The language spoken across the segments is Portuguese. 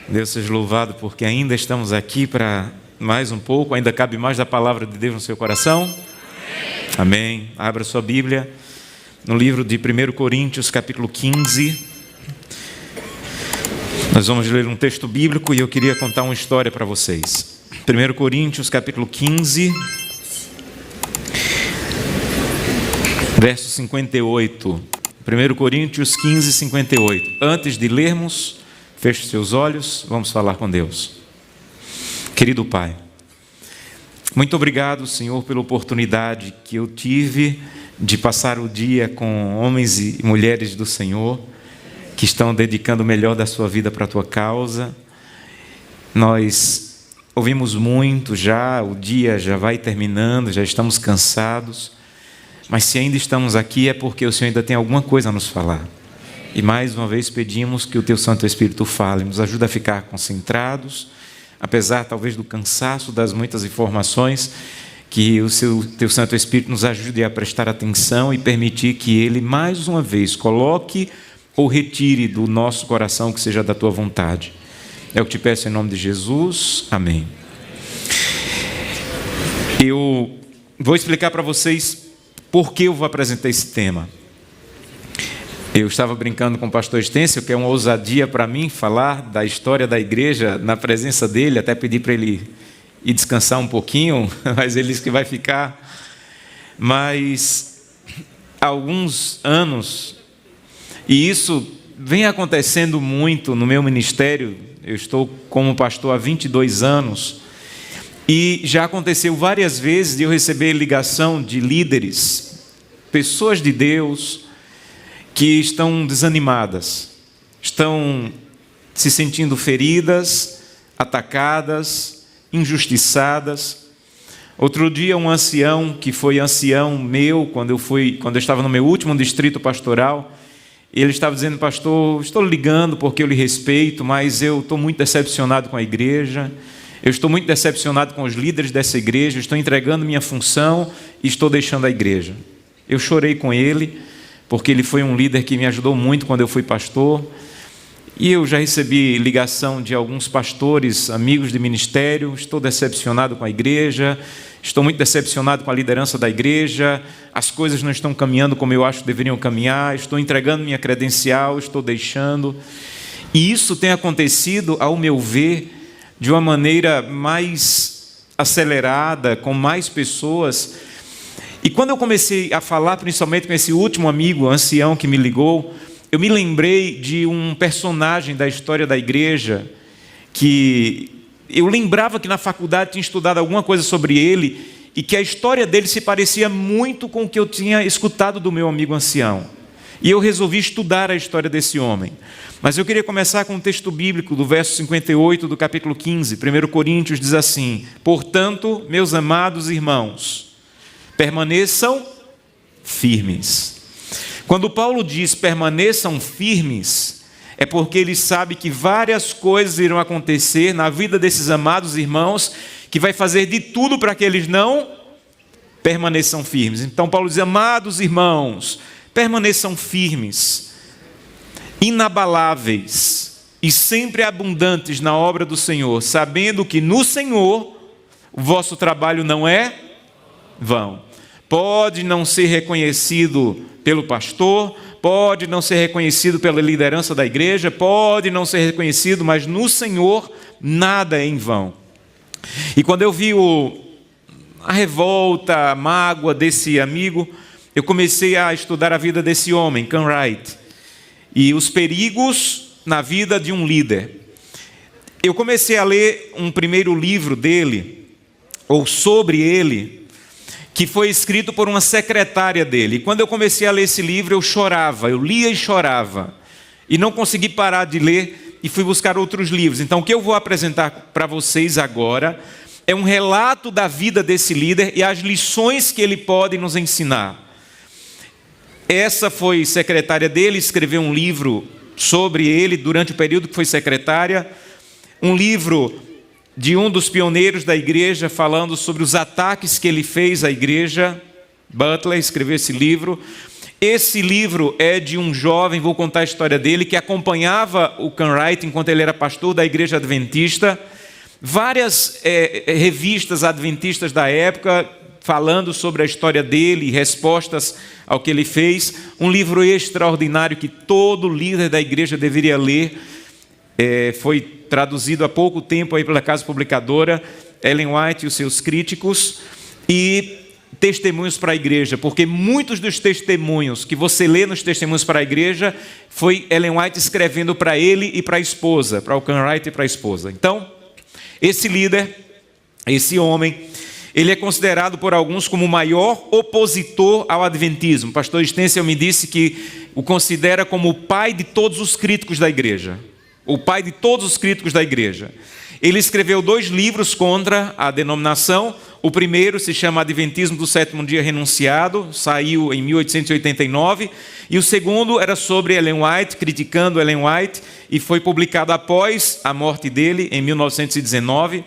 Deus seja louvado porque ainda estamos aqui para mais um pouco, ainda cabe mais da palavra de Deus no seu coração? Amém. Abra sua Bíblia no livro de 1 Coríntios, capítulo 15. Nós vamos ler um texto bíblico e eu queria contar uma história para vocês. 1 Coríntios, capítulo 15, verso 58. 1 Coríntios 15, 58. Antes de lermos, feche seus olhos, vamos falar com Deus. Querido Pai, muito obrigado, Senhor, pela oportunidade que eu tive de passar o dia com homens e mulheres do Senhor, que estão dedicando o melhor da sua vida para a Tua causa. Nós ouvimos muito já, o dia já vai terminando, já estamos cansados, mas se ainda estamos aqui é porque o Senhor ainda tem alguma coisa a nos falar. E mais uma vez pedimos que o Teu Santo Espírito fale, nos ajude a ficar concentrados, apesar talvez do cansaço das muitas informações, que o Teu Santo Espírito nos ajude a prestar atenção e permitir que Ele mais uma vez coloque ou retire do nosso coração que seja da Tua vontade. É o que te peço em nome de Jesus. Amém. Eu vou explicar para vocês por que eu vou apresentar esse tema. Eu estava brincando com o pastor Estêncio, que é uma ousadia para mim falar da história da igreja na presença dele, até pedi para ele ir descansar um pouquinho, mas ele disse que vai ficar. Mas há alguns anos, e isso vem acontecendo muito no meu ministério, eu estou como pastor há 22 anos, e já aconteceu várias vezes de eu receber ligação de líderes, pessoas de Deus, que estão desanimadas, estão se sentindo feridas, atacadas, injustiçadas. Outro dia um ancião, que foi ancião meu, quando eu estava no meu último distrito pastoral, ele estava dizendo: pastor, estou ligando porque eu lhe respeito, mas eu estou muito decepcionado com a igreja, eu estou muito decepcionado com os líderes dessa igreja, estou entregando minha função e estou deixando a igreja. Eu chorei com ele, porque ele foi um líder que me ajudou muito quando eu fui pastor, e eu já recebi ligação de alguns pastores, amigos de ministério: estou decepcionado com a igreja, estou muito decepcionado com a liderança da igreja, as coisas não estão caminhando como eu acho que deveriam caminhar, estou entregando minha credencial, estou deixando. E isso tem acontecido, ao meu ver, de uma maneira mais acelerada, com mais pessoas. E quando eu comecei a falar, principalmente com esse último amigo ancião que me ligou, eu me lembrei de um personagem da história da igreja, que eu lembrava que na faculdade tinha estudado alguma coisa sobre ele, e que a história dele se parecia muito com o que eu tinha escutado do meu amigo ancião. E eu resolvi estudar a história desse homem. Mas eu queria começar com um texto bíblico do verso 58 do capítulo 15. 1 Coríntios diz assim: portanto, meus amados irmãos, permaneçam firmes. Quando Paulo diz permaneçam firmes, é porque ele sabe que várias coisas irão acontecer na vida desses amados irmãos, que vai fazer de tudo para que eles não permaneçam firmes. Então Paulo diz: amados irmãos, permaneçam firmes, inabaláveis e sempre abundantes na obra do Senhor, sabendo que no Senhor o vosso trabalho não é vão. Pode não ser reconhecido pelo pastor, pode não ser reconhecido pela liderança da igreja, pode não ser reconhecido, mas no Senhor nada é em vão. E quando eu vi a revolta, a mágoa desse amigo, eu comecei a estudar a vida desse homem, Ken Wright, e os perigos na vida de um líder. Eu comecei a ler um primeiro livro dele, ou sobre ele, que foi escrito por uma secretária dele. E quando eu comecei a ler esse livro, eu chorava, eu lia e chorava, e não consegui parar de ler, e fui buscar outros livros. Então o que eu vou apresentar para vocês agora é um relato da vida desse líder e as lições que ele pode nos ensinar. Essa foi secretária dele, escreveu um livro sobre ele durante o período que foi secretária, um livro de um dos pioneiros da igreja, falando sobre os ataques que ele fez à igreja. Butler escreveu esse livro, Esse livro é de um jovem, vou contar a história dele, que acompanhava o Cartwright enquanto ele era pastor da Igreja Adventista. Várias revistas adventistas da época falando sobre a história dele e respostas ao que ele fez. Um livro extraordinário que todo líder da igreja deveria ler. Foi traduzido há pouco tempo aí pela casa publicadora, Ellen White e os seus críticos. E testemunhos para a igreja, porque muitos dos testemunhos que você lê nos testemunhos para a igreja foi Ellen White escrevendo para ele e para a esposa, para o Cartwright e para a esposa. Então, esse líder, esse homem, ele é considerado por alguns como o maior opositor ao adventismo. O pastor Stenzel me disse que o considera como o pai de todos os críticos da igreja. O pai de todos os críticos da igreja. Ele escreveu 2 livros contra a denominação. O primeiro se chama Adventismo do Sétimo Dia Renunciado, saiu em 1889. E o segundo era sobre Ellen White, criticando Ellen White, e foi publicado após a morte dele, em 1919.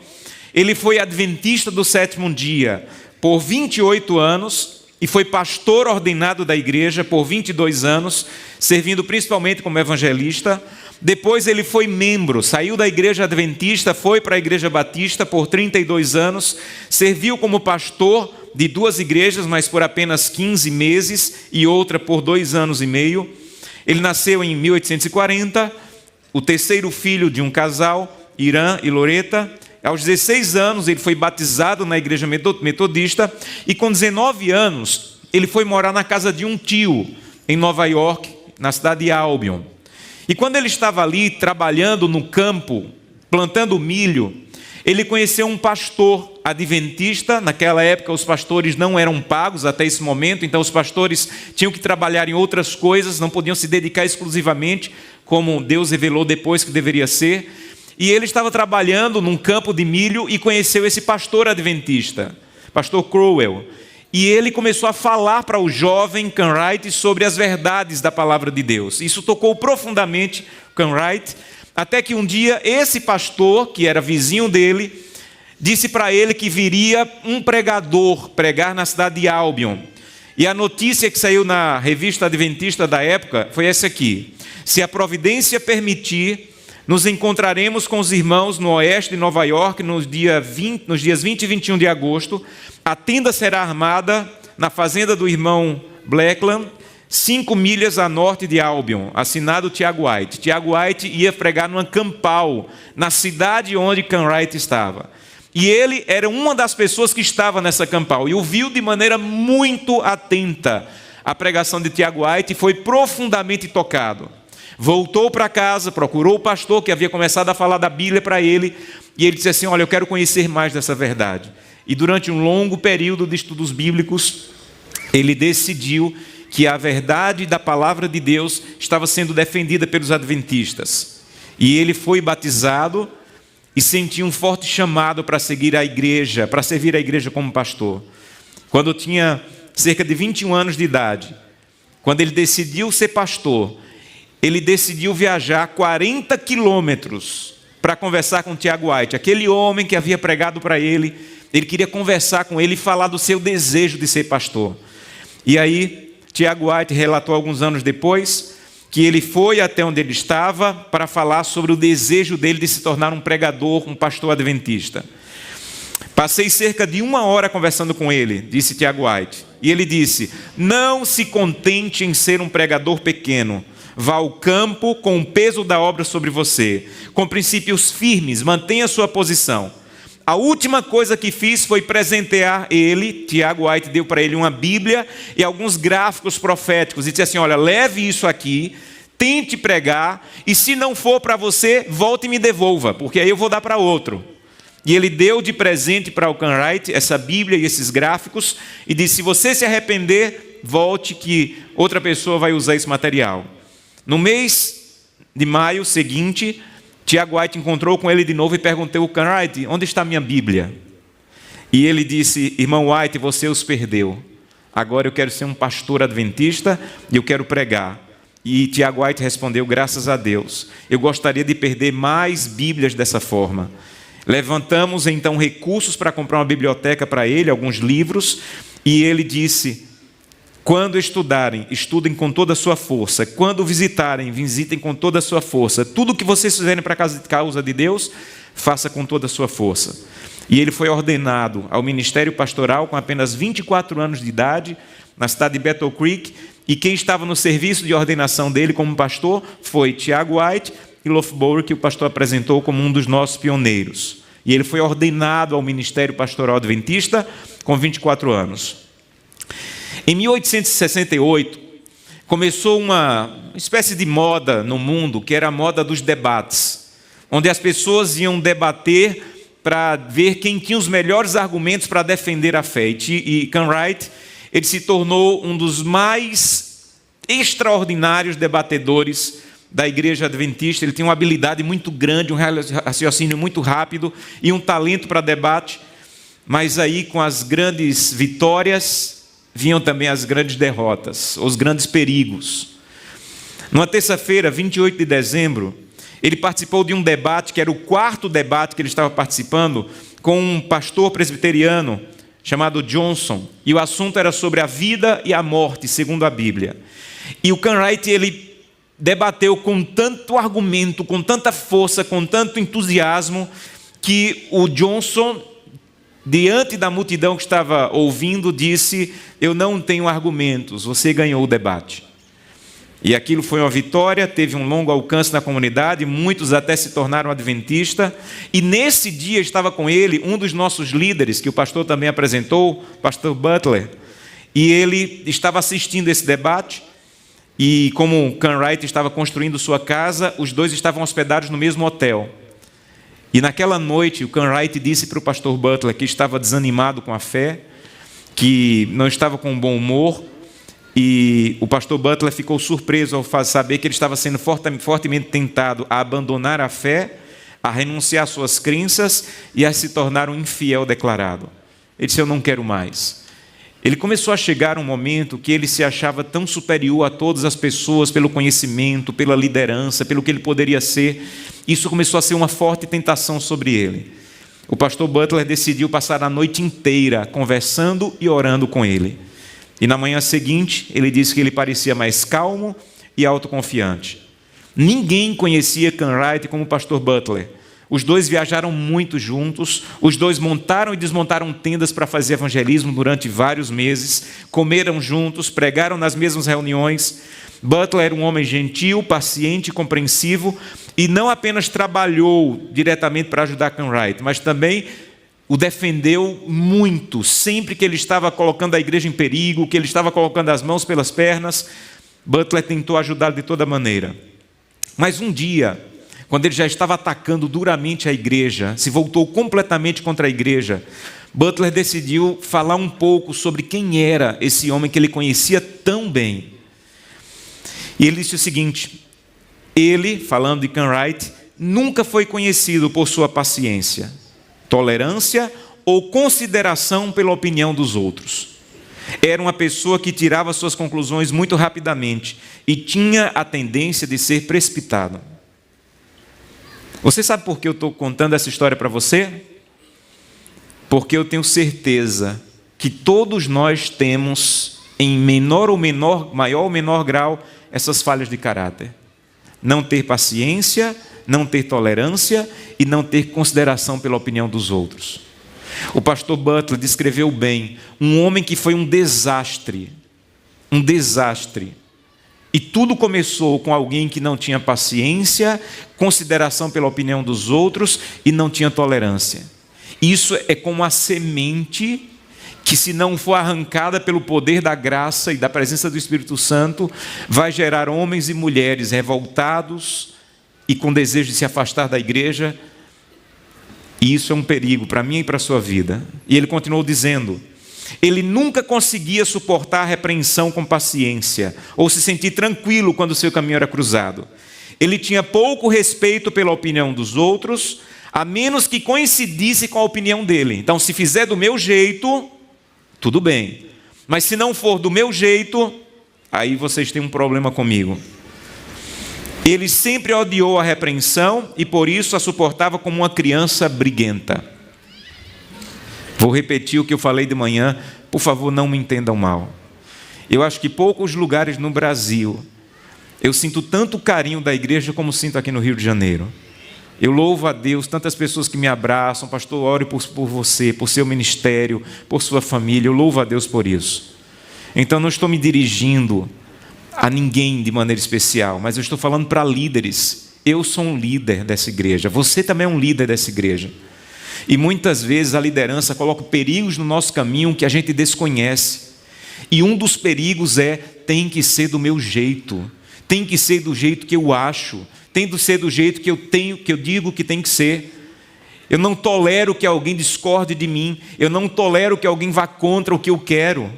Ele foi adventista do sétimo dia por 28 anos e foi pastor ordenado da igreja por 22 anos, servindo principalmente como evangelista. Depois ele foi membro, saiu da igreja adventista, foi para a igreja batista por 32 anos, serviu como pastor de 2 igrejas, mas por apenas 15 meses, e outra por 2 anos e meio. Ele nasceu em 1840, o terceiro filho de um casal, Irã e Loreta. Aos 16 anos ele foi batizado na igreja metodista, e com 19 anos ele foi morar na casa de um tio, em Nova York, na cidade de Albion. E quando ele estava ali trabalhando no campo, plantando milho, ele conheceu um pastor adventista. Naquela época os pastores não eram pagos até esse momento, então os pastores tinham que trabalhar em outras coisas, não podiam se dedicar exclusivamente, como Deus revelou depois que deveria ser. E ele estava trabalhando num campo de milho e conheceu esse pastor adventista, pastor Crowell. E ele começou a falar para o jovem Cartwright sobre as verdades da palavra de Deus. Isso tocou profundamente Cartwright, até que um dia esse pastor, que era vizinho dele, disse para ele que viria um pregador pregar na cidade de Albion. E a notícia que saiu na revista adventista da época foi essa aqui: se a providência permitir, nos encontraremos com os irmãos no oeste de Nova York nos dias 20 e 21 de agosto. A tenda será armada na fazenda do irmão Blackland, 5 milhas a norte de Albion. Assinado Tiago White. Tiago White ia pregar numa campal, na cidade onde Cartwright estava. E ele era uma das pessoas que estava nessa campal e ouviu de maneira muito atenta a pregação de Tiago White e foi profundamente tocado. Voltou para casa, procurou o pastor que havia começado a falar da Bíblia para ele, e ele disse assim: olha, eu quero conhecer mais dessa verdade. E durante um longo período de estudos bíblicos, ele decidiu que a verdade da palavra de Deus estava sendo defendida pelos adventistas. E ele foi batizado e sentiu um forte chamado para seguir a igreja, para servir a igreja como pastor. Quando tinha cerca de 21 anos de idade, quando ele decidiu ser pastor, ele decidiu viajar 40 quilômetros para conversar com Tiago White, aquele homem que havia pregado para ele. Ele queria conversar com ele e falar do seu desejo de ser pastor. E aí, Tiago White relatou alguns anos depois que ele foi até onde ele estava para falar sobre o desejo dele de se tornar um pregador, um pastor adventista. Passei cerca de 1 hora conversando com ele, disse Tiago White. E ele disse: não se contente em ser um pregador pequeno. Vá ao campo com o peso da obra sobre você, com princípios firmes, mantenha a sua posição. A última coisa que fiz foi presentear ele. Tiago White deu para ele uma Bíblia e alguns gráficos proféticos e disse assim: olha, leve isso aqui, tente pregar, e se não for para você, volte e me devolva, porque aí eu vou dar para outro. E ele deu de presente para o Cartwright essa Bíblia e esses gráficos e disse: se você se arrepender, volte que outra pessoa vai usar esse material. No mês de maio seguinte, Tiago White encontrou com ele de novo e perguntou ao Cartwright: onde está a minha Bíblia? E ele disse: irmão White, você os perdeu. Agora eu quero ser um pastor adventista e eu quero pregar. E Tiago White respondeu: graças a Deus, eu gostaria de perder mais Bíblias dessa forma. Levantamos então recursos para comprar uma biblioteca para ele, alguns livros, e ele disse: Quando estudarem, estudem com toda a sua força. Quando visitarem, visitem com toda a sua força. Tudo que vocês fizerem para a causa de Deus, faça com toda a sua força. E ele foi ordenado ao ministério pastoral com apenas 24 anos de idade, na cidade de Battle Creek, e quem estava no serviço de ordenação dele como pastor foi Tiago White e Loughborough, que o pastor apresentou como um dos nossos pioneiros. E ele foi ordenado ao ministério pastoral adventista com 24 anos. Em 1868, começou uma espécie de moda no mundo, que era a moda dos debates, onde as pessoas iam debater para ver quem tinha os melhores argumentos para defender a fé. E Ken Wright, ele se tornou um dos mais extraordinários debatedores da igreja adventista. Ele tinha uma habilidade muito grande, um raciocínio muito rápido e um talento para debate. Mas aí, com as grandes vitórias, vinham também as grandes derrotas, os grandes perigos. Numa terça-feira, 28 de dezembro, ele participou de um debate, que era o quarto debate que ele estava participando, com um pastor presbiteriano chamado Johnson, e o assunto era sobre a vida e a morte, segundo a Bíblia. E o Ken Wright, ele debateu com tanto argumento, com tanta força, com tanto entusiasmo, que o Johnson, diante da multidão que estava ouvindo, disse: eu não tenho argumentos, você ganhou o debate. E aquilo foi uma vitória, teve um longo alcance na comunidade, muitos até se tornaram adventistas. E nesse dia estava com ele um dos nossos líderes, que o pastor também apresentou, o pastor Butler. E ele estava assistindo esse debate. E como Ken Wright estava construindo sua casa, os dois estavam hospedados no mesmo hotel. E naquela noite, o Ken Wright disse para o pastor Butler que estava desanimado com a fé, que não estava com um bom humor, e o pastor Butler ficou surpreso ao saber que ele estava sendo fortemente tentado a abandonar a fé, a renunciar às suas crenças e a se tornar um infiel declarado. Ele disse: eu não quero mais. Ele começou a chegar um momento que ele se achava tão superior a todas as pessoas pelo conhecimento, pela liderança, pelo que ele poderia ser. Isso começou a ser uma forte tentação sobre ele. O pastor Butler decidiu passar a noite inteira conversando e orando com ele. E na manhã seguinte, ele disse que ele parecia mais calmo e autoconfiante. Ninguém conhecia Ken Wright como o pastor Butler. Os dois viajaram muito juntos, os dois montaram e desmontaram tendas para fazer evangelismo durante vários meses, comeram juntos, pregaram nas mesmas reuniões. Butler era um homem gentil, paciente, compreensivo, e não apenas trabalhou diretamente para ajudar Ken Wright, mas também o defendeu muito, sempre que ele estava colocando a igreja em perigo, que ele estava colocando as mãos pelas pernas, Butler tentou ajudá-lo de toda maneira. Mas um dia, quando ele já estava atacando duramente a igreja, se voltou completamente contra a igreja, Butler decidiu falar um pouco sobre quem era esse homem que ele conhecia tão bem. E ele disse o seguinte: ele, falando de Ken Wright, nunca foi conhecido por sua paciência, tolerância ou consideração pela opinião dos outros. Era uma pessoa que tirava suas conclusões muito rapidamente e tinha a tendência de ser precipitado. Você sabe por que eu estou contando essa história para você? Porque eu tenho certeza que todos nós temos, em maior ou menor grau, essas falhas de caráter. Não ter paciência, não ter tolerância e não ter consideração pela opinião dos outros. O pastor Butler descreveu bem um homem que foi um desastre. Um desastre. E tudo começou com alguém que não tinha paciência, consideração pela opinião dos outros e não tinha tolerância. Isso é como a semente que, se não for arrancada pelo poder da graça e da presença do Espírito Santo, vai gerar homens e mulheres revoltados e com desejo de se afastar da igreja. E isso é um perigo para mim e para a sua vida. E ele continuou dizendo: ele nunca conseguia suportar a repreensão com paciência ou se sentir tranquilo quando seu caminho era cruzado. Ele tinha pouco respeito pela opinião dos outros, a menos que coincidisse com a opinião dele. Então, se fizer do meu jeito, tudo bem. Mas se não for do meu jeito, aí vocês têm um problema comigo. Ele sempre odiou a repreensão e por isso a suportava como uma criança briguenta. Vou repetir o que eu falei de manhã, por favor, não me entendam mal. Eu acho que poucos lugares no Brasil eu sinto tanto carinho da igreja como sinto aqui no Rio de Janeiro. Eu louvo a Deus, tantas pessoas que me abraçam, pastor, ore por você, por seu ministério, por sua família, eu louvo a Deus por isso. Então não estou me dirigindo a ninguém de maneira especial, mas eu estou falando para líderes. Eu sou um líder dessa igreja, você também é um líder dessa igreja. E muitas vezes a liderança coloca perigos no nosso caminho que a gente desconhece. E um dos perigos tem que ser do meu jeito, tem que ser do jeito que eu acho, tem que ser do jeito que eu digo que tem que ser. Eu não tolero que alguém discorde de mim, eu não tolero que alguém vá contra o que eu quero.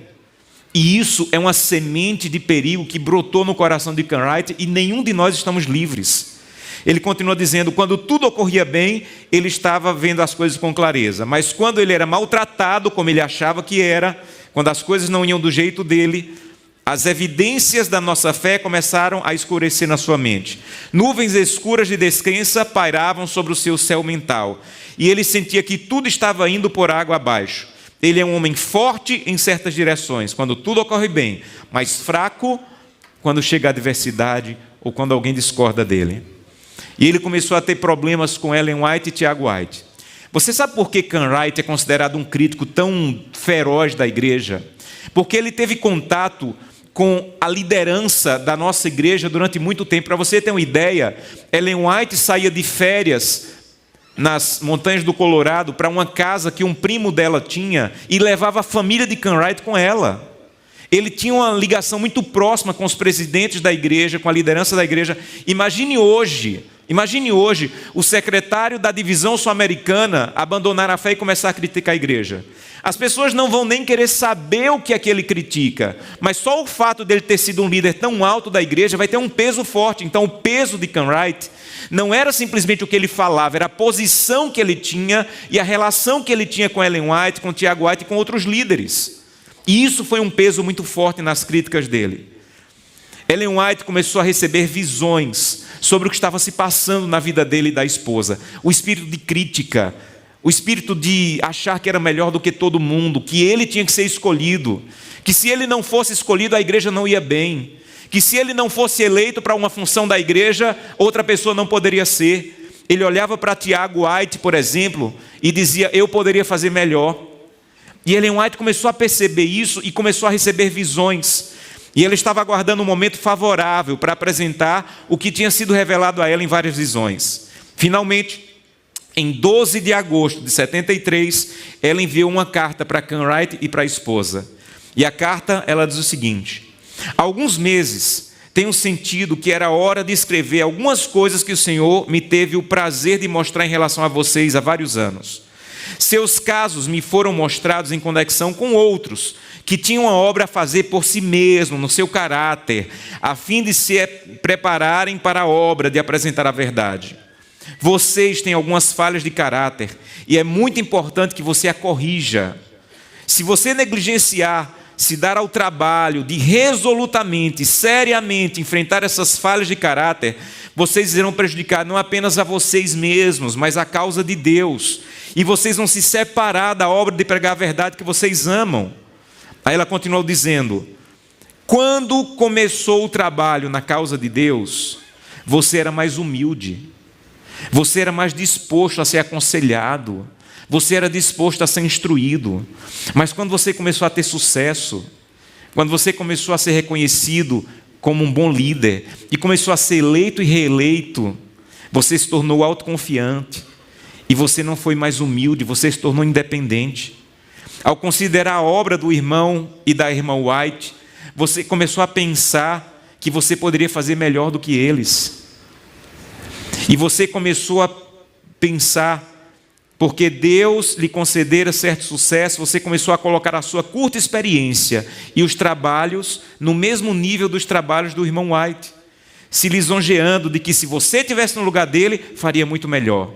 E isso é uma semente de perigo que brotou no coração de Ken Wright e nenhum de nós estamos livres. Ele continua dizendo, quando tudo ocorria bem, ele estava vendo as coisas com clareza. Mas quando ele era maltratado, como ele achava que era, quando as coisas não iam do jeito dele, as evidências da nossa fé começaram a escurecer na sua mente. Nuvens escuras de descrença pairavam sobre o seu céu mental. E ele sentia que tudo estava indo por água abaixo. Ele é um homem forte em certas direções, quando tudo ocorre bem, mas fraco quando chega a adversidade ou quando alguém discorda dele. E ele começou a ter problemas com Ellen White e Tiago White. Você sabe por que Ken Wright é considerado um crítico tão feroz da igreja? Porque ele teve contato com a liderança da nossa igreja durante muito tempo. Para você ter uma ideia, Ellen White saía de férias nas montanhas do Colorado para uma casa que um primo dela tinha e levava a família de Ken Wright com ela. Ele tinha uma ligação muito próxima com os presidentes da igreja, com a liderança da igreja. Imagine hoje o secretário da divisão sul-americana abandonar a fé e começar a criticar a igreja. As pessoas não vão nem querer saber o que é que ele critica, mas só o fato dele ter sido um líder tão alto da igreja vai ter um peso forte. Então o peso de Ken Wright não era simplesmente o que ele falava, era a posição que ele tinha e a relação que ele tinha com Ellen White, com Tiago White e com outros líderes. E isso foi um peso muito forte nas críticas dele. Ellen White começou a receber visões sobre o que estava se passando na vida dele e da esposa. O espírito de crítica, o espírito de achar que era melhor do que todo mundo, que ele tinha que ser escolhido, que se ele não fosse escolhido a igreja não ia bem, que se ele não fosse eleito para uma função da igreja, outra pessoa não poderia ser. Ele olhava para Tiago White, por exemplo, e dizia, eu poderia fazer melhor. E Ellen White começou a perceber isso e começou a receber visões. E ele estava aguardando um momento favorável para apresentar o que tinha sido revelado a ela em várias visões. Finalmente, em 12 de agosto de 73, ela enviou uma carta para Ken Wright e para a esposa. E a carta, ela diz o seguinte: há alguns meses tenho sentido que era hora de escrever algumas coisas que o Senhor me teve o prazer de mostrar em relação a vocês há vários anos. Seus casos me foram mostrados em conexão com outros que tinham uma obra a fazer por si mesmo, no seu caráter, a fim de se prepararem para a obra de apresentar a verdade. Vocês têm algumas falhas de caráter e é muito importante que você a corrija. Se você negligenciar, se dar ao trabalho de resolutamente, seriamente enfrentar essas falhas de caráter, vocês irão prejudicar não apenas a vocês mesmos, mas a causa de Deus. E vocês vão se separar da obra de pregar a verdade que vocês amam. Aí ela continuou dizendo: quando começou o trabalho na causa de Deus, você era mais humilde, você era mais disposto a ser aconselhado, você era disposto a ser instruído. Mas quando você começou a ter sucesso, quando você começou a ser reconhecido como um bom líder e começou a ser eleito e reeleito, você se tornou autoconfiante e você não foi mais humilde, você se tornou independente. Ao considerar a obra do irmão e da irmã White, você começou a pensar que você poderia fazer melhor do que eles. E você começou a pensar, porque Deus lhe concedera certo sucesso, você começou a colocar a sua curta experiência e os trabalhos no mesmo nível dos trabalhos do irmão White, se lisonjeando de que se você estivesse no lugar dele, faria muito melhor.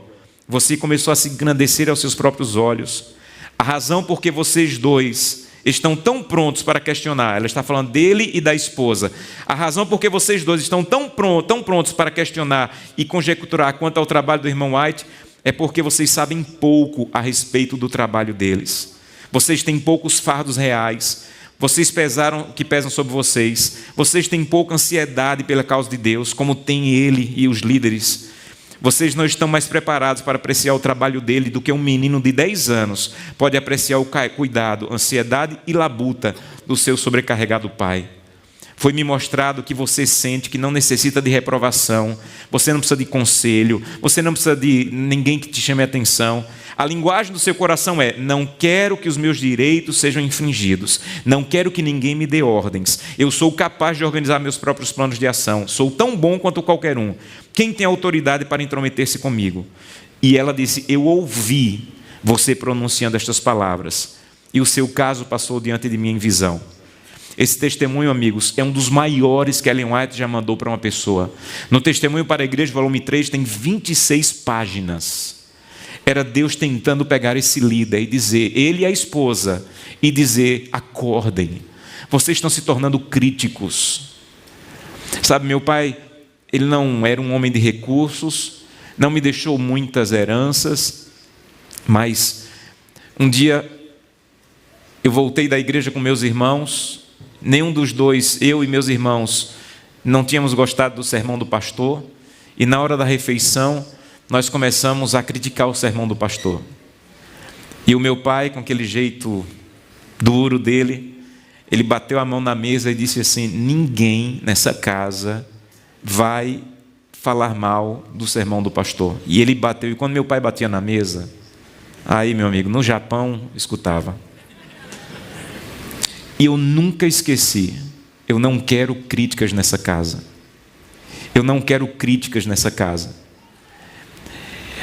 Você começou a se engrandecer aos seus próprios olhos. A razão por que vocês dois estão tão prontos para questionar, ela está falando dele e da esposa, a razão por que vocês dois estão tão prontos para questionar e conjecturar quanto ao trabalho do irmão White, é porque vocês sabem pouco a respeito do trabalho deles. Vocês têm poucos fardos reais, Vocês pesam sobre vocês. Vocês têm pouca ansiedade pela causa de Deus, como tem Ele e os líderes. Vocês não estão mais preparados para apreciar o trabalho dele do que um menino de 10 anos pode apreciar o cuidado, ansiedade e labuta do seu sobrecarregado pai. Foi-me mostrado que você sente que não necessita de reprovação, você não precisa de conselho, você não precisa de ninguém que te chame a atenção. A linguagem do seu coração é: não quero que os meus direitos sejam infringidos, não quero que ninguém me dê ordens, eu sou capaz de organizar meus próprios planos de ação, sou tão bom quanto qualquer um. Quem tem autoridade para intrometer-se comigo? E ela disse: eu ouvi você pronunciando estas palavras, e o seu caso passou diante de mim em visão. Esse testemunho, amigos, é um dos maiores que Ellen White já mandou para uma pessoa. No Testemunho para a Igreja, volume 3, tem 26 páginas. Era Deus tentando pegar esse líder e dizer, ele e a esposa, e dizer: acordem, vocês estão se tornando críticos. Sabe, meu pai, ele não era um homem de recursos, não me deixou muitas heranças, mas um dia eu voltei da igreja com meus irmãos. Nenhum dos dois, eu e meus irmãos, não tínhamos gostado do sermão do pastor, e na hora da refeição nós começamos a criticar o sermão do pastor. E o meu pai, com aquele jeito duro dele, ele bateu a mão na mesa e disse assim: ninguém nessa casa vai falar mal do sermão do pastor. E ele bateu, e quando meu pai batia na mesa, aí, meu amigo, no Japão escutava. E eu nunca esqueci, eu não quero críticas nessa casa. Eu não quero críticas nessa casa.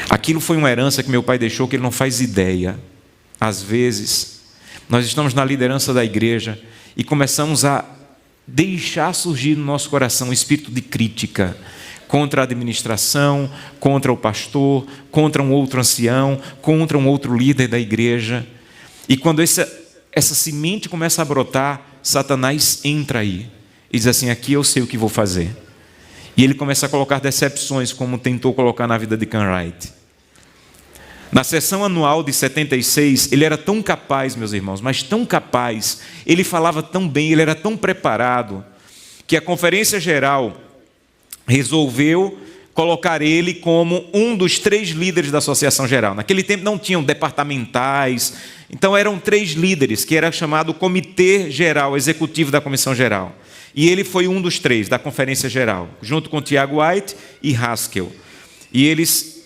Aquilo foi uma herança que meu pai deixou que ele não faz ideia. Às vezes, nós estamos na liderança da igreja e começamos a deixar surgir no nosso coração um espírito de crítica contra a administração, contra o pastor, contra um outro ancião, contra um outro líder da igreja. E quando essa semente começa a brotar, Satanás entra aí e diz assim: aqui eu sei o que vou fazer. E ele começa a colocar decepções, como tentou colocar na vida de Ken Wright. Na sessão anual de 76, ele era tão capaz, meus irmãos, mas tão capaz, ele falava tão bem, ele era tão preparado, que a Conferência Geral resolveu colocar ele como um dos 3 líderes da Associação Geral. Naquele tempo não tinham departamentais, então eram 3 líderes, que era chamado Comitê Geral, Executivo da Comissão Geral. E ele foi um dos 3 da Conferência Geral, junto com Tiago White e Haskell. E eles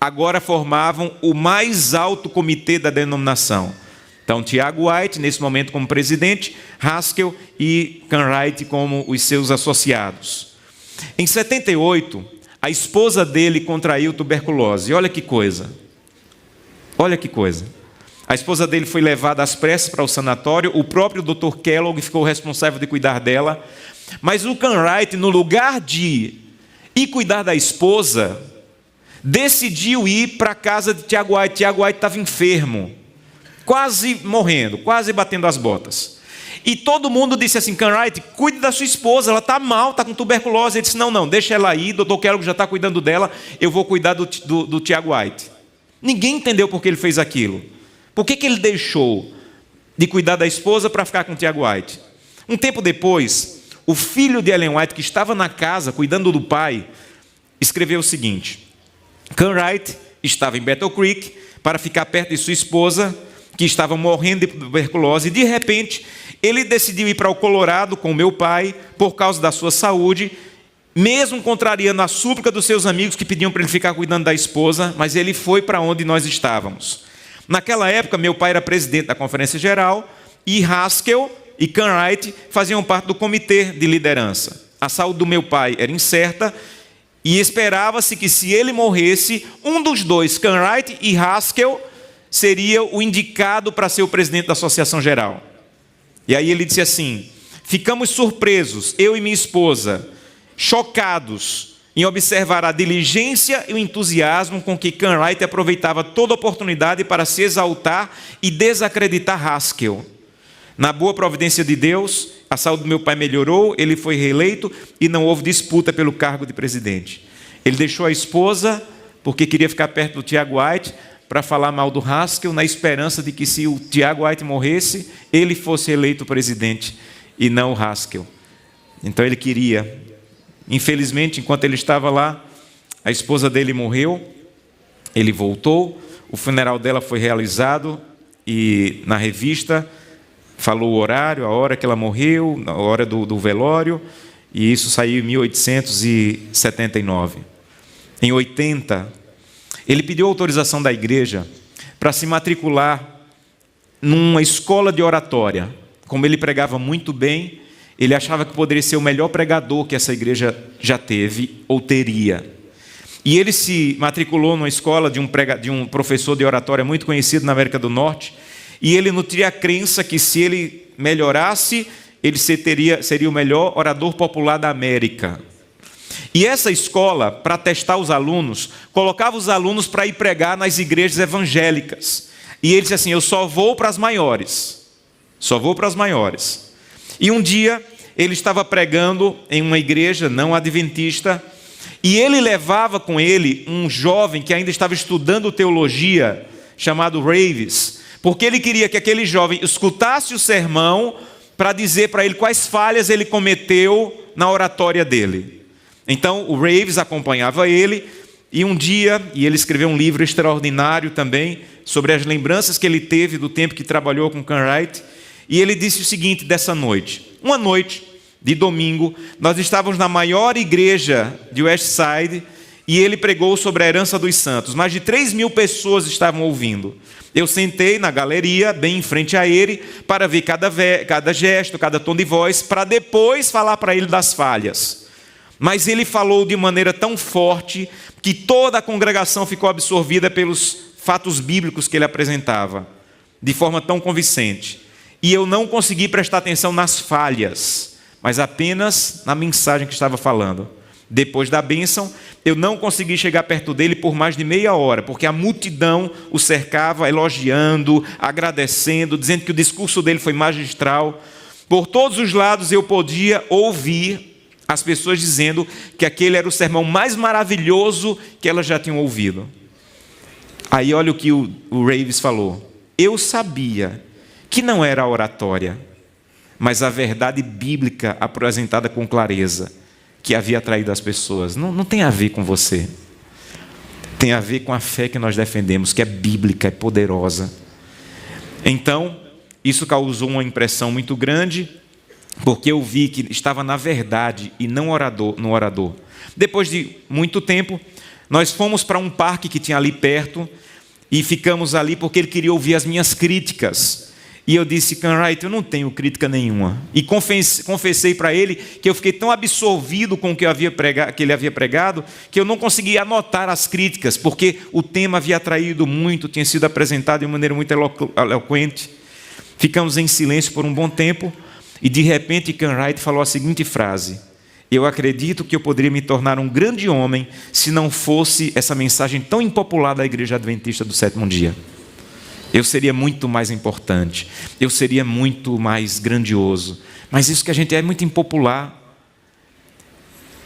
agora formavam o mais alto comitê da denominação. Então, Tiago White, nesse momento, como presidente, Haskell e Ken Wright como os seus associados. Em 78, a esposa dele contraiu tuberculose. E olha que coisa. Olha que coisa. A esposa dele foi levada às pressas para o sanatório. O próprio Dr. Kellogg ficou responsável de cuidar dela. Mas o Ken Wright, no lugar de ir cuidar da esposa, decidiu ir para a casa de Tiago White. Tiago White estava enfermo, quase morrendo, quase batendo as botas. E todo mundo disse assim: Ken Wright, cuide da sua esposa, ela está mal, está com tuberculose. Ele disse: não, deixa ela aí, Dr. Kellogg já está cuidando dela, eu vou cuidar do Tiago White. Ninguém entendeu por que ele fez aquilo. Por que ele deixou de cuidar da esposa para ficar com Tiago White? Um tempo depois, o filho de Ellen White, que estava na casa cuidando do pai, escreveu o seguinte: Ken Wright estava em Battle Creek para ficar perto de sua esposa, que estava morrendo de tuberculose, e de repente ele decidiu ir para o Colorado com o meu pai por causa da sua saúde, mesmo contrariando a súplica dos seus amigos que pediam para ele ficar cuidando da esposa, mas ele foi para onde nós estávamos. Naquela época, meu pai era presidente da Conferência Geral e Haskell e Ken Wright faziam parte do comitê de liderança. A saúde do meu pai era incerta e esperava-se que, se ele morresse, um dos dois, Ken Wright e Haskell, seria o indicado para ser o presidente da Associação Geral. E aí ele disse assim: ficamos surpresos, eu e minha esposa, chocados em observar a diligência e o entusiasmo com que Ken Wright aproveitava toda oportunidade para se exaltar e desacreditar Haskell. Na boa providência de Deus, a saúde do meu pai melhorou, ele foi reeleito e não houve disputa pelo cargo de presidente. Ele deixou a esposa porque queria ficar perto do Tiago White, para falar mal do Haskell, na esperança de que se o Tiago White morresse, ele fosse eleito presidente e não o Haskell. Então ele queria. Infelizmente, enquanto ele estava lá, a esposa dele morreu, ele voltou, o funeral dela foi realizado e na revista falou o horário, a hora que ela morreu, a hora do velório, e isso saiu em 1879. Em 80, ele pediu autorização da igreja para se matricular numa escola de oratória. Como ele pregava muito bem, ele achava que poderia ser o melhor pregador que essa igreja já teve ou teria. E ele se matriculou numa escola de um professor de oratória muito conhecido na América do Norte, e ele nutria a crença que se ele melhorasse, ele seria o melhor orador popular da América. E essa escola, para testar os alunos, colocava os alunos para ir pregar nas igrejas evangélicas. E ele disse assim: eu só vou para as maiores. Só vou para as maiores. E um dia, ele estava pregando em uma igreja não adventista, e ele levava com ele um jovem que ainda estava estudando teologia, chamado Raves, porque ele queria que aquele jovem escutasse o sermão para dizer para ele quais falhas ele cometeu na oratória dele. Então o Raves acompanhava ele, e um dia, e ele escreveu um livro extraordinário também, sobre as lembranças que ele teve do tempo que trabalhou com Cartwright, e ele disse o seguinte dessa noite: uma noite de domingo, nós estávamos na maior igreja de Westside, e ele pregou sobre a herança dos santos. Mais de 3.000 pessoas estavam ouvindo. Eu sentei na galeria, bem em frente a ele, para ver cada gesto, cada tom de voz, para depois falar para ele das falhas. Mas ele falou de maneira tão forte que toda a congregação ficou absorvida pelos fatos bíblicos que ele apresentava, de forma tão convincente. E eu não consegui prestar atenção nas falhas, mas apenas na mensagem que estava falando. Depois da bênção, eu não consegui chegar perto dele por mais de meia hora, porque a multidão o cercava, elogiando, agradecendo, dizendo que o discurso dele foi magistral. Por todos os lados eu podia ouvir as pessoas dizendo que aquele era o sermão mais maravilhoso que elas já tinham ouvido. Aí olha o que o Raves falou: eu sabia que não era a oratória, mas a verdade bíblica apresentada com clareza, que havia atraído as pessoas. Não tem a ver com você. Tem a ver com a fé que nós defendemos, que é bíblica, é poderosa. Então, isso causou uma impressão muito grande, porque eu vi que estava na verdade e não no orador. Depois de muito tempo, nós fomos para um parque que tinha ali perto, e ficamos ali porque ele queria ouvir as minhas críticas. E eu disse: Cartwright, eu não tenho crítica nenhuma. E confessei para ele que eu fiquei tão absorvido com o que ele havia pregado, que eu não conseguia anotar as críticas, porque o tema havia atraído muito, tinha sido apresentado de maneira muito eloquente. Ficamos em silêncio por um bom tempo, e de repente Cartwright falou a seguinte frase: eu acredito que eu poderia me tornar um grande homem se não fosse essa mensagem tão impopular da Igreja Adventista do Sétimo Dia. Eu seria muito mais importante, eu seria muito mais grandioso, mas isso que a gente é muito impopular.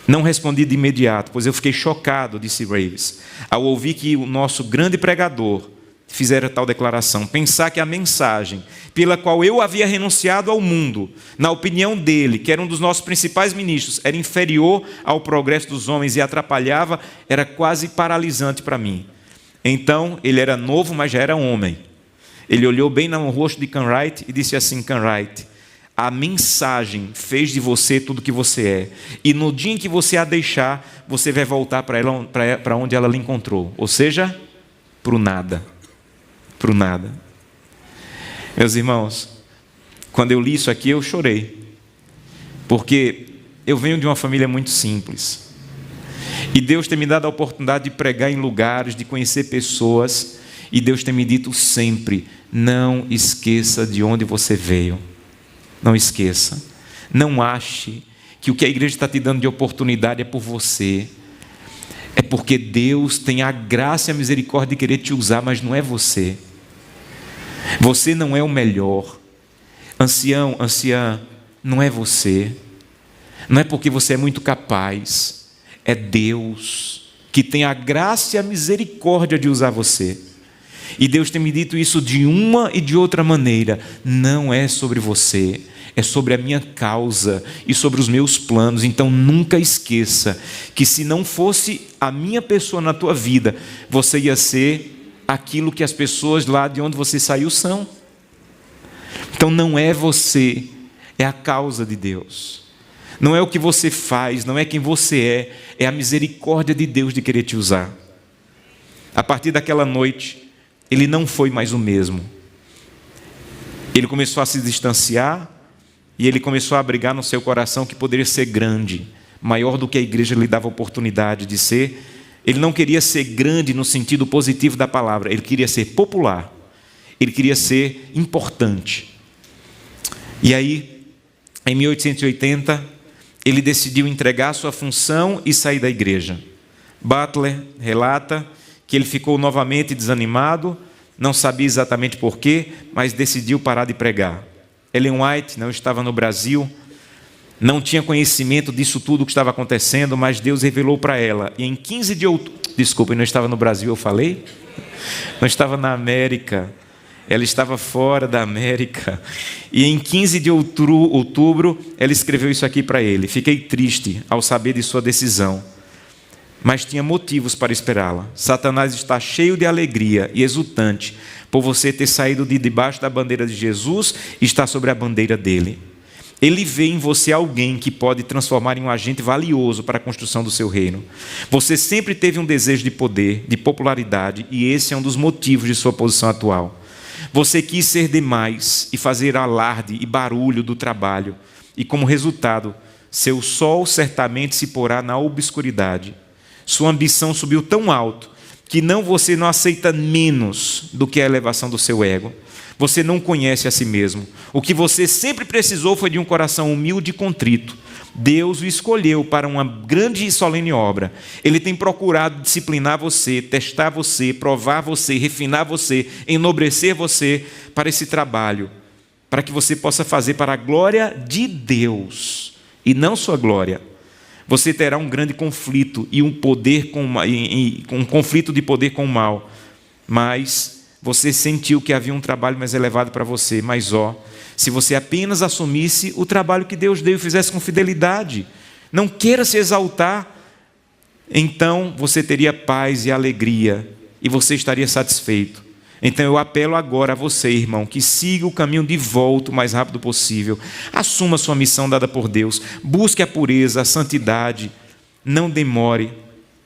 Não respondi de imediato, pois eu fiquei chocado, disse Raves, ao ouvir que o nosso grande pregador fizera tal declaração. Pensar que a mensagem pela qual eu havia renunciado ao mundo, na opinião dele, que era um dos nossos principais ministros, era inferior ao progresso dos homens e atrapalhava, era quase paralisante para mim. Então, ele era novo, mas já era homem. Ele olhou bem no rosto de Cartwright e disse assim: Cartwright, a mensagem fez de você tudo o que você é. E no dia em que você a deixar, você vai voltar para onde ela lhe encontrou. Ou seja, para o nada. Para o nada. Meus irmãos, quando eu li isso aqui, eu chorei. Porque eu venho de uma família muito simples. E Deus tem me dado a oportunidade de pregar em lugares, de conhecer pessoas. E Deus tem me dito sempre: não esqueça de onde você veio. Não esqueça. Não ache que o que a igreja está te dando de oportunidade é por você. É porque Deus tem a graça e a misericórdia de querer te usar, mas não é você. Você não é o melhor. Ancião, anciã, não é você. Não é porque você é muito capaz. É Deus que tem a graça e a misericórdia de usar você. E Deus tem me dito isso de uma e de outra maneira. Não é sobre você, é sobre a minha causa e sobre os meus planos. Então nunca esqueça que se não fosse a minha pessoa na tua vida, você ia ser aquilo que as pessoas lá de onde você saiu são. Então não é você, é a causa de Deus. Não é o que você faz, não é quem você é a misericórdia de Deus de querer te usar. A partir daquela noite, ele não foi mais o mesmo. Ele começou a se distanciar e ele começou a abrigar no seu coração que poderia ser grande, maior do que a igreja lhe dava oportunidade de ser. Ele não queria ser grande no sentido positivo da palavra, ele queria ser popular, ele queria ser importante. E aí, em 1880, ele decidiu entregar sua função e sair da igreja. Butler relata que ele ficou novamente desanimado, não sabia exatamente porquê, mas decidiu parar de pregar. Ellen White não estava no Brasil, não tinha conhecimento disso tudo que estava acontecendo, mas Deus revelou para ela. E em 15 de outubro, desculpa, não estava no Brasil, eu falei? Não estava na América, ela estava fora da América. E em 15 de outubro, ela escreveu isso aqui para ele: fiquei triste ao saber de sua decisão, mas tinha motivos para esperá-la. Satanás está cheio de alegria e exultante por você ter saído de debaixo da bandeira de Jesus e está sobre a bandeira dele. Ele vê em você alguém que pode transformar em um agente valioso para a construção do seu reino. Você sempre teve um desejo de poder, de popularidade, e esse é um dos motivos de sua posição atual. Você quis ser demais e fazer alarde e barulho do trabalho, e como resultado, seu sol certamente se porá na obscuridade. Sua ambição subiu tão alto que você não aceita menos do que a elevação do seu ego. Você não conhece a si mesmo. O que você sempre precisou foi de um coração humilde e contrito. Deus o escolheu para uma grande e solene obra. Ele tem procurado disciplinar você, testar você, provar você, refinar você, enobrecer você para esse trabalho, para que você possa fazer para a glória de Deus e não sua glória. Você terá um grande conflito e um conflito de poder com o mal, mas você sentiu que havia um trabalho mais elevado para você. Mas se você apenas assumisse o trabalho que Deus deu e fizesse com fidelidade, não queira se exaltar, então você teria paz e alegria e você estaria satisfeito. Então eu apelo agora a você, irmão, que siga o caminho de volta o mais rápido possível. Assuma a sua missão dada por Deus. Busque a pureza, a santidade. Não demore.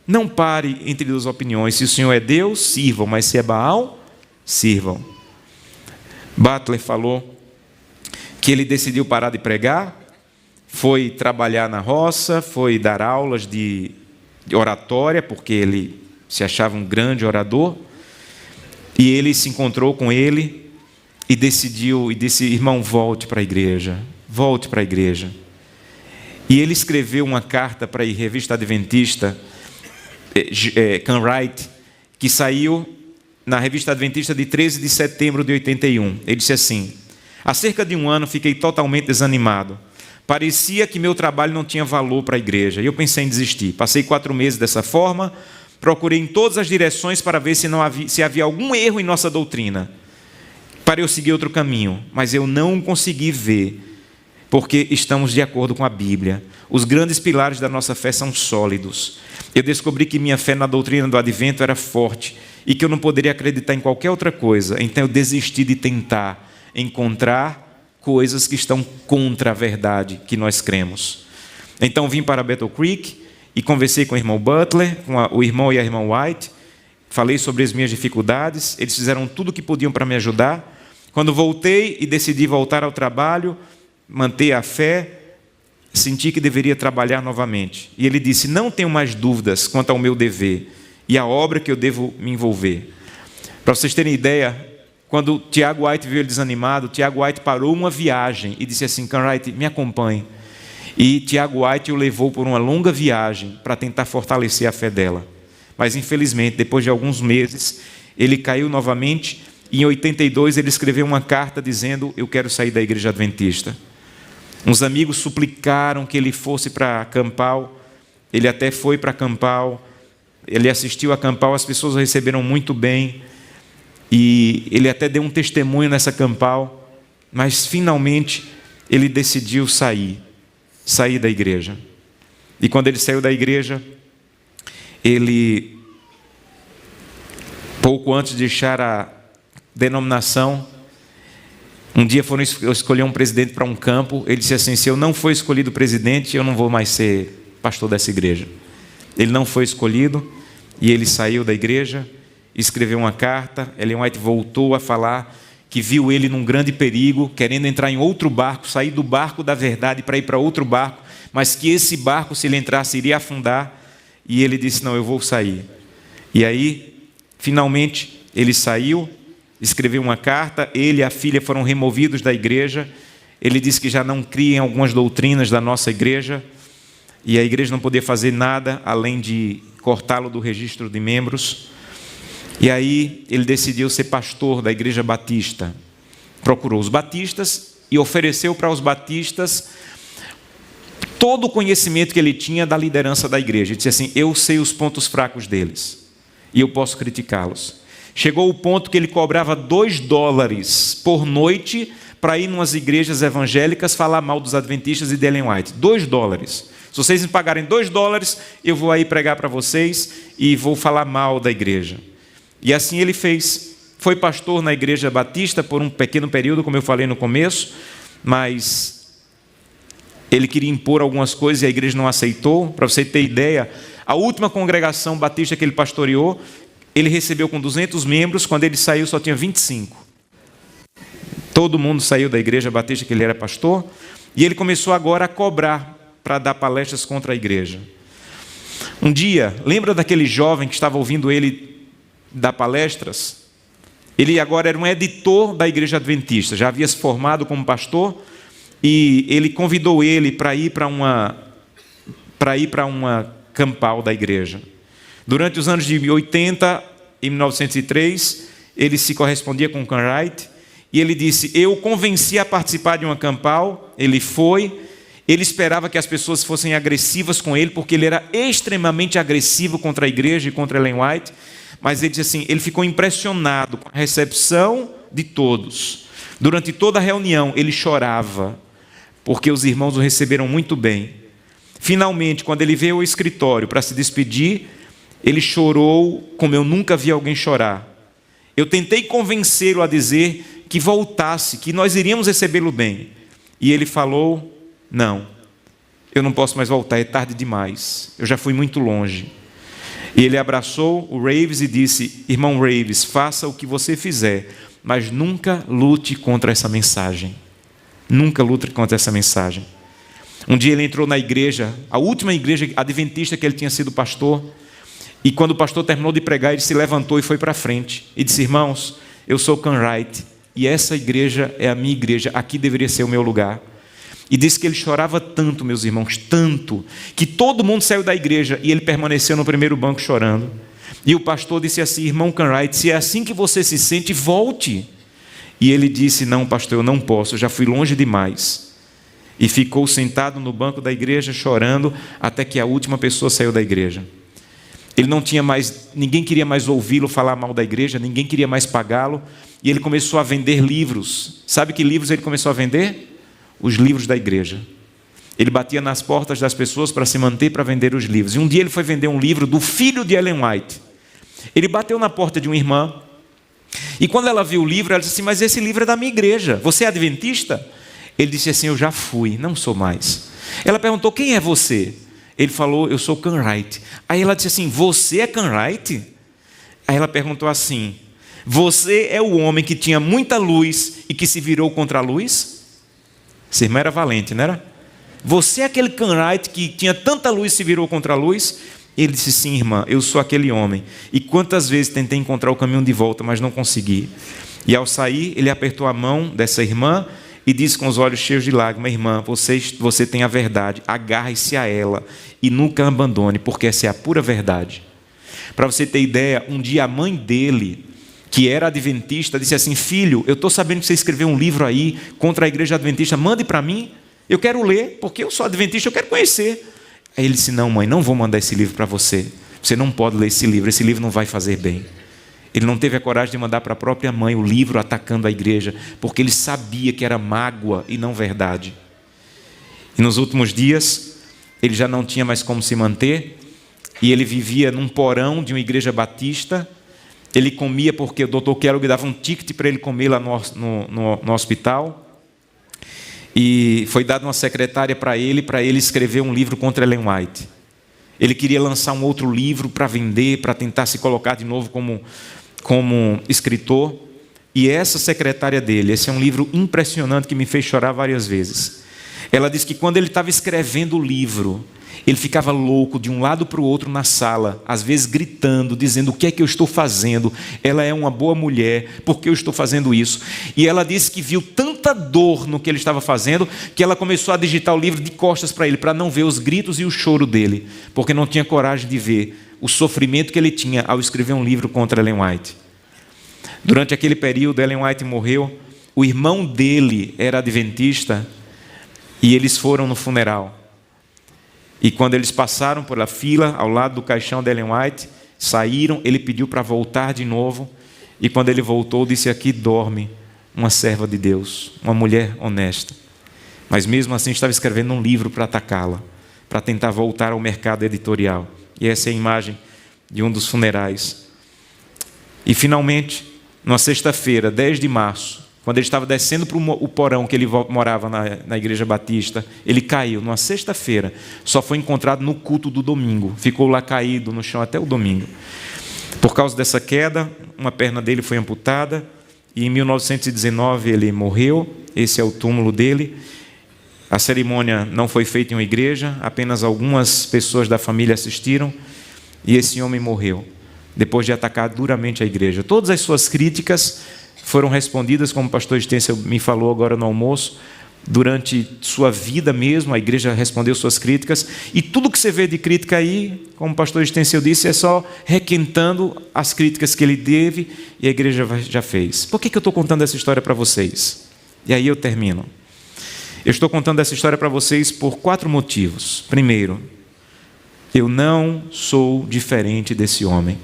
Não pare entre duas opiniões. Se o Senhor é Deus, sirvam. Mas se é Baal, sirvam. Butler falou que ele decidiu parar de pregar, foi trabalhar na roça, foi dar aulas de oratória, porque ele se achava um grande orador. E ele se encontrou com ele e disse: irmão, volte para a igreja, volte para a igreja. E ele escreveu uma carta para a revista adventista, Can Wright, que saiu na revista adventista de 13 de setembro de 81. Ele disse assim: há cerca de um ano fiquei totalmente desanimado. Parecia que meu trabalho não tinha valor para a igreja. E eu pensei em desistir. Passei 4 meses dessa forma. Procurei em todas as direções para ver se havia algum erro em nossa doutrina, para eu seguir outro caminho, mas eu não consegui ver, porque estamos de acordo com a Bíblia. Os grandes pilares da nossa fé são sólidos. Eu descobri que minha fé na doutrina do advento era forte e que eu não poderia acreditar em qualquer outra coisa. Então eu desisti de tentar encontrar coisas que estão contra a verdade que nós cremos. Então vim para Battle Creek e conversei com o irmão Butler, com o irmão e a irmã White. Falei sobre as minhas dificuldades. Eles fizeram tudo o que podiam para me ajudar. Quando voltei e decidi voltar ao trabalho, manter a fé, senti que deveria trabalhar novamente. E ele disse: não tenho mais dúvidas quanto ao meu dever e à obra que eu devo me envolver. Para vocês terem ideia, quando Tiago White viu ele desanimado, Tiago White parou uma viagem e disse assim: Can Wright, me acompanhe. E Tiago White o levou por uma longa viagem para tentar fortalecer a fé dela. Mas, infelizmente, depois de alguns meses, ele caiu novamente. E em 82 ele escreveu uma carta dizendo: eu quero sair da igreja adventista. Uns amigos suplicaram que ele fosse para Campal. Ele até foi para Campal. Ele assistiu a Campal, as pessoas o receberam muito bem. E ele até deu um testemunho nessa campal, mas finalmente ele decidiu sair da igreja. E quando ele saiu da igreja, ele, pouco antes de deixar a denominação, um dia foram escolher um presidente para um campo. Ele disse assim: se eu não for escolhido presidente, eu não vou mais ser pastor dessa igreja. Ele não foi escolhido e ele saiu da igreja, escreveu uma carta. Ellen White voltou a falar que viu ele num grande perigo, querendo entrar em outro barco, sair do barco da verdade para ir para outro barco, mas que esse barco, se ele entrasse, iria afundar. E ele disse: não, eu vou sair. E aí, finalmente, ele saiu, escreveu uma carta. Ele e a filha foram removidos da igreja. Ele disse que já não cria em algumas doutrinas da nossa igreja, e a igreja não podia fazer nada além de cortá-lo do registro de membros. E aí ele decidiu ser pastor da igreja batista. Procurou os batistas e ofereceu para os batistas todo o conhecimento que ele tinha da liderança da igreja. Ele disse assim: eu sei os pontos fracos deles e eu posso criticá-los. Chegou o ponto que ele cobrava $2 por noite para ir em umas igrejas evangélicas falar mal dos adventistas e de Ellen White. $2. Se vocês me pagarem $2, eu vou aí pregar para vocês e vou falar mal da igreja. E assim ele fez. Foi pastor na igreja batista por um pequeno período, como eu falei no começo, mas ele queria impor algumas coisas e a igreja não aceitou. Para você ter ideia, a última congregação batista que ele pastoreou, ele recebeu com 200 membros. Quando ele saiu, só tinha 25. Todo mundo saiu da igreja batista que ele era pastor, e ele começou agora a cobrar para dar palestras contra a igreja. Um dia, lembra daquele jovem que estava ouvindo ele dar palestras? Ele agora era um editor da igreja adventista, já havia se formado como pastor, e ele convidou ele para ir para uma campal da igreja. Durante os anos de 80 e 1903, ele se correspondia com Cartwright, e ele disse: eu convenci a participar de uma campal. Ele foi. Ele esperava que as pessoas fossem agressivas com ele, porque ele era extremamente agressivo contra a igreja e contra Ellen White. Mas ele disse assim, ele ficou impressionado com a recepção de todos. Durante toda a reunião, ele chorava, porque os irmãos o receberam muito bem. Finalmente, quando ele veio ao escritório para se despedir, ele chorou como eu nunca vi alguém chorar. Eu tentei convencê-lo a dizer que voltasse, que nós iríamos recebê-lo bem. E ele falou: não, eu não posso mais voltar, é tarde demais, eu já fui muito longe. E ele abraçou o Raves e disse: irmão Raves, faça o que você fizer, mas nunca lute contra essa mensagem. Nunca lute contra essa mensagem. Um dia ele entrou na igreja, a última igreja adventista que ele tinha sido pastor, e quando o pastor terminou de pregar, ele se levantou e foi para frente e disse: irmãos, eu sou Cartwright e essa igreja é a minha igreja, aqui deveria ser o meu lugar. E disse que ele chorava tanto, meus irmãos, tanto, que todo mundo saiu da igreja e ele permaneceu no primeiro banco chorando. E o pastor disse assim: irmão Cartwright, se é assim que você se sente, volte. E ele disse: não, pastor, eu não posso, eu já fui longe demais. E ficou sentado no banco da igreja chorando até que a última pessoa saiu da igreja. Ele não tinha mais, ninguém queria mais ouvi-lo falar mal da igreja, ninguém queria mais pagá-lo. E ele começou a vender livros. Sabe que livros ele começou a vender? Os livros da igreja. Ele batia nas portas das pessoas para se manter, para vender os livros. E um dia ele foi vender um livro do filho de Ellen White. Ele bateu na porta de uma irmã, e quando ela viu o livro, ela disse assim: mas esse livro é da minha igreja, você é adventista? Ele disse assim: eu já fui, não sou mais. Ela perguntou: quem é você? Ele falou: eu sou Cartwright. Aí ela disse assim: você é Cartwright? Aí ela perguntou assim: você é o homem que tinha muita luz e que se virou contra a luz? Essa irmã era valente, não era? Você é aquele Cartwright que tinha tanta luz e se virou contra a luz? Ele disse: sim, irmã, eu sou aquele homem. E quantas vezes tentei encontrar o caminho de volta, mas não consegui. E ao sair, ele apertou a mão dessa irmã e disse com os olhos cheios de lágrimas: irmã, você tem a verdade, agarre-se a ela e nunca a abandone, porque essa é a pura verdade. Para você ter ideia, um dia a mãe dele, que era adventista, disse assim: filho, eu estou sabendo que você escreveu um livro aí contra a igreja adventista, mande para mim, eu quero ler, porque eu sou adventista, eu quero conhecer. Aí ele disse: não, mãe, não vou mandar esse livro para você, você não pode ler esse livro não vai fazer bem. Ele não teve a coragem de mandar para a própria mãe o livro atacando a igreja, porque ele sabia que era mágoa e não verdade. E nos últimos dias, ele já não tinha mais como se manter, e ele vivia num porão de uma igreja batista. Ele comia porque o Dr. Kellogg dava um ticket para ele comer lá no hospital. E foi dada uma secretária para ele escrever um livro contra Ellen White. Ele queria lançar um outro livro para vender, para tentar se colocar de novo como escritor. E essa secretária dele, esse é um livro impressionante que me fez chorar várias vezes. Ela disse que quando ele estava escrevendo o livro, ele ficava louco de um lado para o outro na sala, às vezes gritando, dizendo: o que é que eu estou fazendo? Ela é uma boa mulher, por que eu estou fazendo isso? E ela disse que viu tanta dor no que ele estava fazendo, que ela começou a digitar o livro de costas para ele, para não ver os gritos e o choro dele, porque não tinha coragem de ver o sofrimento que ele tinha ao escrever um livro contra Ellen White. Durante aquele período, Ellen White morreu, o irmão dele era adventista, e eles foram no funeral. E quando eles passaram pela fila, ao lado do caixão de Ellen White, saíram, ele pediu para voltar de novo, e quando ele voltou, disse: aqui dorme uma serva de Deus, uma mulher honesta. Mas mesmo assim estava escrevendo um livro para atacá-la, para tentar voltar ao mercado editorial. E essa é a imagem de um dos funerais. E finalmente, numa sexta-feira, 10 de março, quando ele estava descendo para o porão que ele morava na igreja batista, ele caiu numa sexta-feira, só foi encontrado no culto do domingo, ficou lá caído no chão até o domingo. Por causa dessa queda, uma perna dele foi amputada, e em 1919 ele morreu. Esse é o túmulo dele. A cerimônia não foi feita em uma igreja, apenas algumas pessoas da família assistiram, e esse homem morreu, depois de atacar duramente a igreja. Todas as suas críticas foram respondidas, como o pastor Estêncio me falou agora no almoço. Durante sua vida mesmo, a igreja respondeu suas críticas, e tudo que você vê de crítica aí, como o pastor Estêncio disse, é só requentando as críticas que ele teve e a igreja já fez. Por que eu estou contando essa história para vocês? E aí eu termino. Eu estou contando essa história para vocês por 4 motivos. Primeiro, eu não sou diferente desse homem.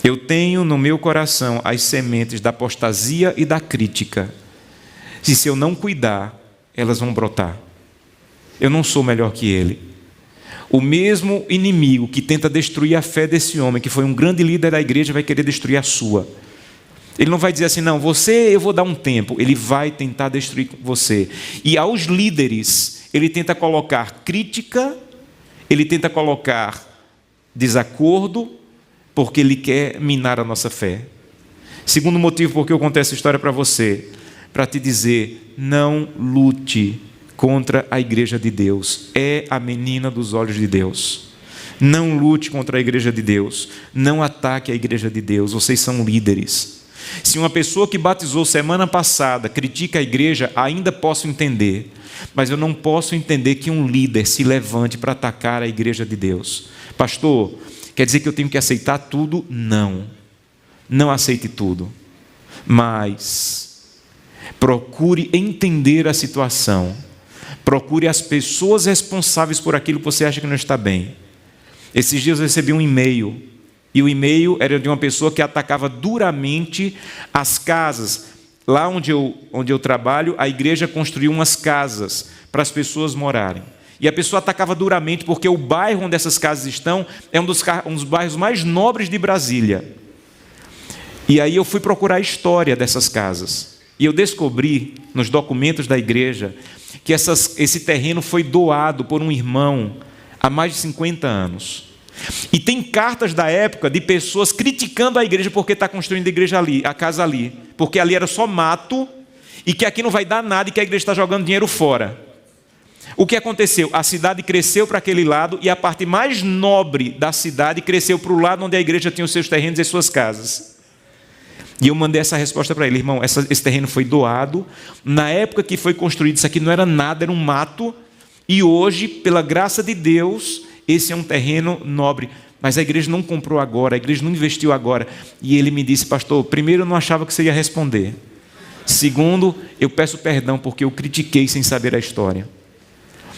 Eu tenho no meu coração as sementes da apostasia e da crítica. E se eu não cuidar, elas vão brotar. Eu não sou melhor que ele. O mesmo inimigo que tenta destruir a fé desse homem, que foi um grande líder da igreja, vai querer destruir a sua. Ele não vai dizer assim: não, você, eu vou dar um tempo. Ele vai tentar destruir você. E aos líderes, ele tenta colocar crítica, ele tenta colocar desacordo, porque ele quer minar a nossa fé. Segundo motivo por que eu contei essa história para você, para te dizer: não lute contra a igreja de Deus. É a menina dos olhos de Deus. Não lute contra a igreja de Deus. Não ataque a igreja de Deus. Vocês são líderes. Se uma pessoa que batizou semana passada critica a igreja, ainda posso entender. Mas eu não posso entender que um líder se levante para atacar a igreja de Deus. Pastor, quer dizer que eu tenho que aceitar tudo? Não. Não aceite tudo. Mas procure entender a situação. Procure as pessoas responsáveis por aquilo que você acha que não está bem. Esses dias eu recebi um e-mail. E o e-mail era de uma pessoa que atacava duramente as casas. Lá onde eu trabalho, a igreja construiu umas casas para as pessoas morarem. E a pessoa atacava duramente porque o bairro onde essas casas estão é um dos bairros mais nobres de Brasília. E aí eu fui procurar a história dessas casas. E eu descobri nos documentos da igreja que esse terreno foi doado por um irmão há mais de 50 anos. E tem cartas da época de pessoas criticando a igreja porque está construindo a casa ali. Porque ali era só mato e que aqui não vai dar nada e que a igreja está jogando dinheiro fora. O que aconteceu? A cidade cresceu para aquele lado e a parte mais nobre da cidade cresceu para o lado onde a igreja tinha os seus terrenos e as suas casas. E eu mandei essa resposta para ele: irmão, esse terreno foi doado. Na época que foi construído, isso aqui não era nada, era um mato. E hoje, pela graça de Deus, esse é um terreno nobre. Mas a igreja não comprou agora, a igreja não investiu agora. E ele me disse: pastor, primeiro eu não achava que você ia responder. Segundo, eu peço perdão porque eu critiquei sem saber a história.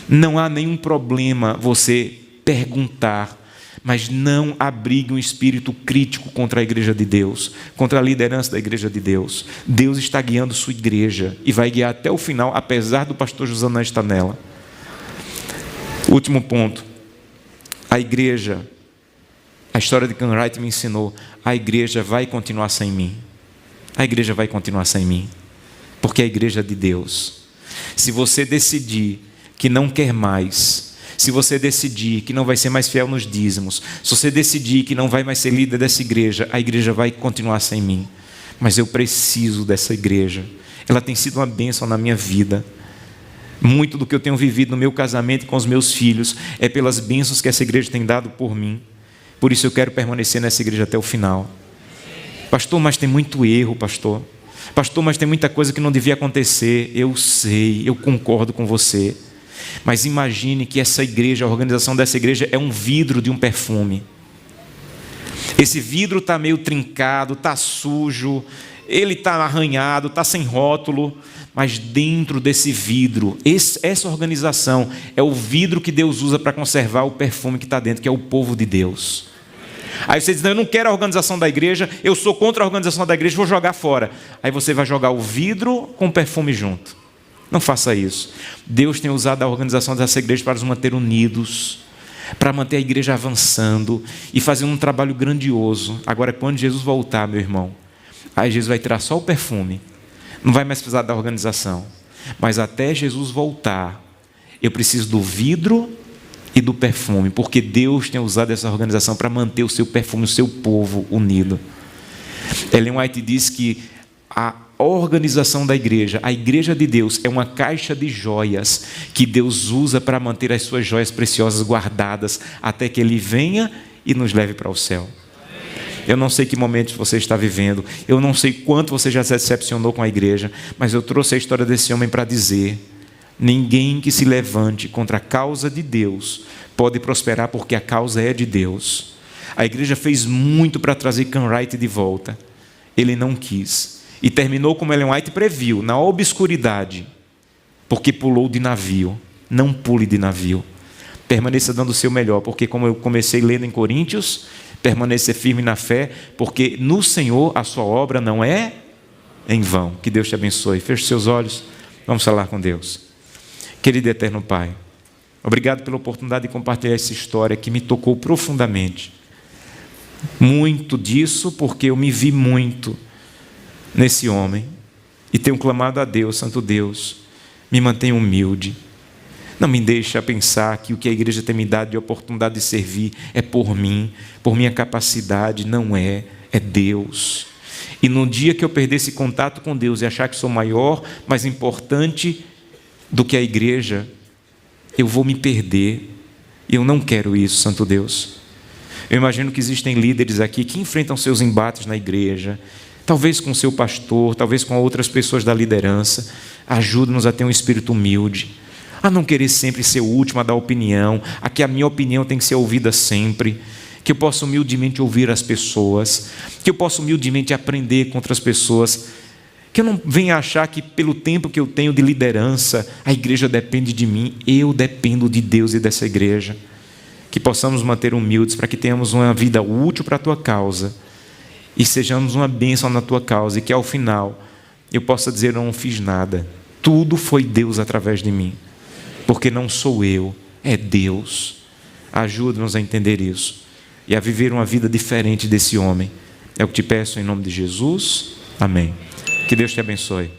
Não há nenhum problema você perguntar, mas não abrigue um espírito crítico contra a igreja de Deus, contra a liderança da igreja de Deus. Deus está guiando sua igreja e vai guiar até o final, apesar do pastor Josanã estar nela. Último ponto. A igreja, a história de Ken Wright me ensinou, a igreja vai continuar sem mim. A igreja vai continuar sem mim, porque é a igreja de Deus. Se você decidir que não quer mais, se você decidir que não vai ser mais fiel nos dízimos, se você decidir que não vai mais ser líder dessa igreja, a igreja vai continuar sem mim. Mas eu preciso dessa igreja. Ela tem sido uma bênção na minha vida. Muito do que eu tenho vivido no meu casamento e com os meus filhos é pelas bênçãos que essa igreja tem dado por mim. Por isso eu quero permanecer nessa igreja até o final. Pastor, mas tem muito erro, pastor. Pastor, mas tem muita coisa que não devia acontecer. Eu sei, eu concordo com você. Mas imagine que essa igreja, a organização dessa igreja é um vidro de um perfume. Esse vidro está meio trincado, está sujo, ele está arranhado, está sem rótulo, mas dentro desse vidro, essa organização é o vidro que Deus usa para conservar o perfume que está dentro, que é o povo de Deus. Aí você diz, não, eu não quero a organização da igreja, eu sou contra a organização da igreja, vou jogar fora. Aí você vai jogar o vidro com o perfume junto. Não faça isso. Deus tem usado a organização dessa igreja para nos manter unidos, para manter a igreja avançando e fazendo um trabalho grandioso. Agora, quando Jesus voltar, meu irmão, aí Jesus vai tirar só o perfume, não vai mais precisar da organização. Mas até Jesus voltar, eu preciso do vidro e do perfume, porque Deus tem usado essa organização para manter o seu perfume, o seu povo unido. Ellen White diz que a organização da igreja, a igreja de Deus, é uma caixa de joias que Deus usa para manter as suas joias preciosas guardadas até que Ele venha e nos leve para o céu. Eu não sei que momentos você está vivendo, eu não sei quanto você já se decepcionou com a igreja, mas eu trouxe a história desse homem para dizer: ninguém que se levante contra a causa de Deus pode prosperar, porque a causa é de Deus. A igreja fez muito para trazer Ken Wright de volta, ele não quis. E terminou como Ellen White previu, na obscuridade, porque pulou de navio. Não pule de navio. Permaneça dando o seu melhor, porque como eu comecei lendo em Coríntios, permanecer firme na fé, porque no Senhor a sua obra não é em vão. Que Deus te abençoe. Feche seus olhos, vamos falar com Deus. Querido e eterno Pai, obrigado pela oportunidade de compartilhar essa história que me tocou profundamente. Muito disso porque eu me vi muito nesse homem e tenho clamado a Deus, Santo Deus, me mantenha humilde, não me deixe pensar que o que a igreja tem me dado de oportunidade de servir é por mim, por minha capacidade. Não é, é Deus. E no dia que eu perder esse contato com Deus e achar que sou maior, mais importante do que a igreja, eu vou me perder. E eu não quero isso, Santo Deus. Eu imagino que existem líderes aqui que enfrentam seus embates na igreja, talvez com o seu pastor, talvez com outras pessoas da liderança. Ajuda-nos a ter um espírito humilde, a não querer sempre ser o último a dar opinião, a que a minha opinião tem que ser ouvida sempre, que eu possa humildemente ouvir as pessoas, que eu possa humildemente aprender com outras pessoas, que eu não venha achar que pelo tempo que eu tenho de liderança, a igreja depende de mim. Eu dependo de Deus e dessa igreja. Que possamos manter humildes para que tenhamos uma vida útil para a Tua causa e sejamos uma bênção na Tua causa, e que ao final eu possa dizer: eu não fiz nada, tudo foi Deus através de mim, porque não sou eu, é Deus. Ajuda-nos a entender isso e a viver uma vida diferente desse homem. É o que te peço em nome de Jesus, amém. Que Deus te abençoe.